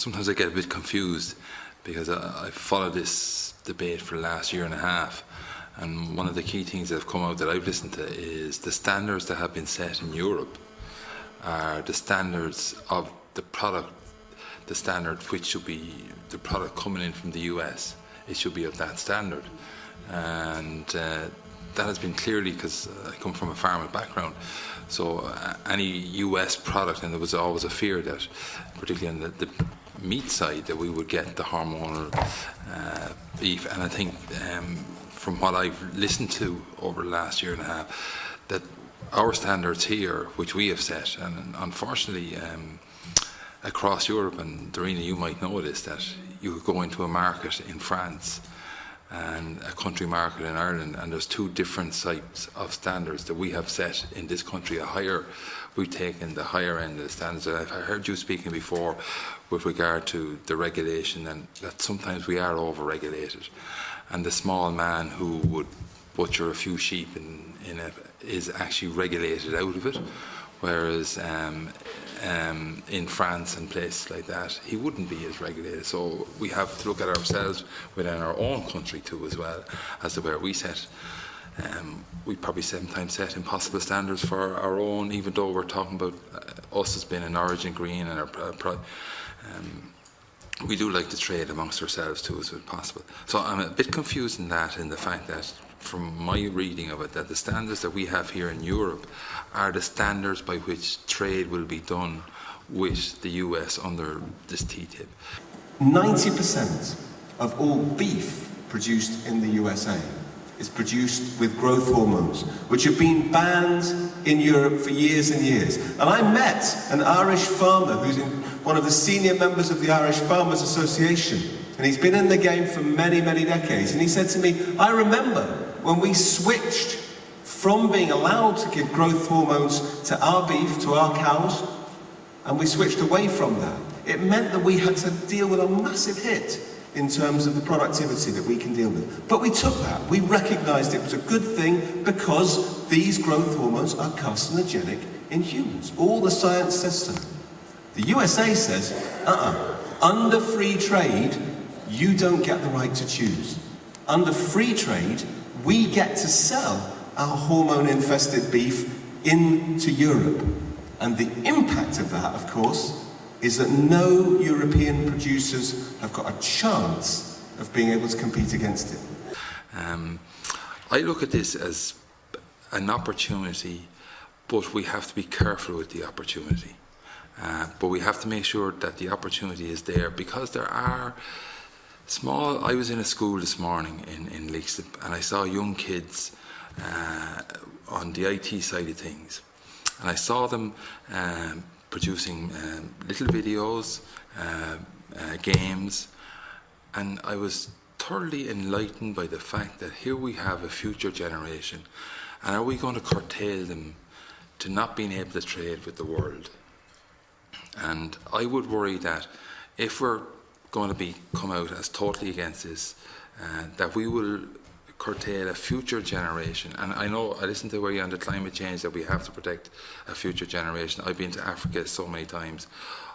sometimes I get a bit confused because I followed this debate for the last year and a half, and one of the key things that have come out that I've listened to is the standards that have been set in Europe are the standards of the product, the standard which should be the product coming in from the US. It should be of that standard, and that has been clearly, because I come from a farming background, so any US product, and there was always a fear that, particularly on the meat side, that we would get the hormonal beef. And I think from what I've listened to over the last year and a half, that our standards here, which we have set, and unfortunately across Europe, and Darina, you might know this, that you could go into a market in France and a country market in Ireland, and there's two different types of standards that we have set in this country. We've taken the higher end of the standards. And I heard you speaking before with regard to the regulation, and that sometimes we are over-regulated, and the small man who would butcher a few sheep is actually regulated out of it, whereas in France and places like that, he wouldn't be as regulated. So we have to look at ourselves within our own country too, as well, as to where we set. We probably sometimes set impossible standards for our own, even though we're talking about us as being an origin green, and we do like to trade amongst ourselves too, as possible. So I'm a bit confused in that, in the fact that, from my reading of it, that the standards that we have here in Europe are the standards by which trade will be done with the US under this TTIP. 90% of all beef produced in the USA is produced with growth hormones, which have been banned in Europe for years and years. And I met an Irish farmer who's one of the senior members of the Irish Farmers Association, and he's been in the game for many, many decades. And he said to me, I remember when we switched from being allowed to give growth hormones to our beef, to our cows, and we switched away from that. It meant that we had to deal with a massive hit in terms of the productivity that we can deal with. But we took that. We recognised it was a good thing because these growth hormones are carcinogenic in humans. All the science says so. The USA says, under free trade, you don't get the right to choose. Under free trade, we get to sell our hormone-infested beef into Europe. And the impact of that, of course, is that no European producers have got a chance of being able to compete against it. I look at this as an opportunity, but we have to be careful with the opportunity. But we have to make sure that the opportunity is there, because there are I was in a school this morning in Leixlip, and I saw young kids on the IT side of things, and I saw them producing little videos, games, and I was thoroughly enlightened by the fact that here we have a future generation, and are we going to curtail them to not being able to trade with the world? And I would worry that if we're going to come out as totally against this, that we will curtail a future generation. And I know, I listen to where you're on the climate change, that we have to protect a future generation. I've been to Africa so many times.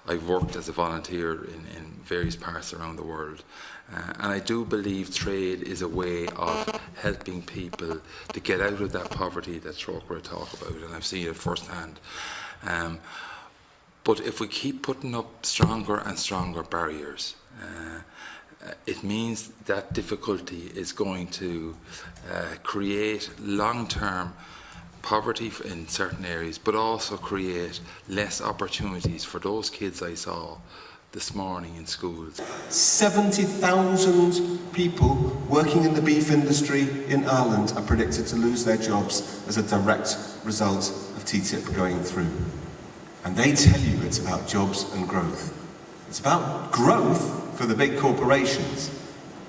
I've worked as a volunteer in various parts around the world. And I do believe trade is a way of helping people to get out of that poverty that Trócaire talk about, and I've seen it firsthand. But if we keep putting up stronger and stronger barriers, it means that difficulty is going to create long-term poverty in certain areas, but also create less opportunities for those kids I saw this morning in schools. 70,000 people working in the beef industry in Ireland are predicted to lose their jobs as a direct result of TTIP going through. And they tell you it's about jobs and growth. It's about growth for the big corporations.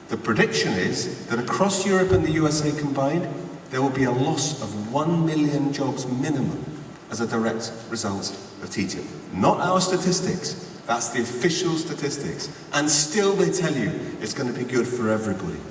The prediction is that across Europe and the USA combined, there will be a loss of 1 million jobs minimum as a direct result of TTIP. Not our statistics, that's the official statistics. And still they tell you it's going to be good for everybody.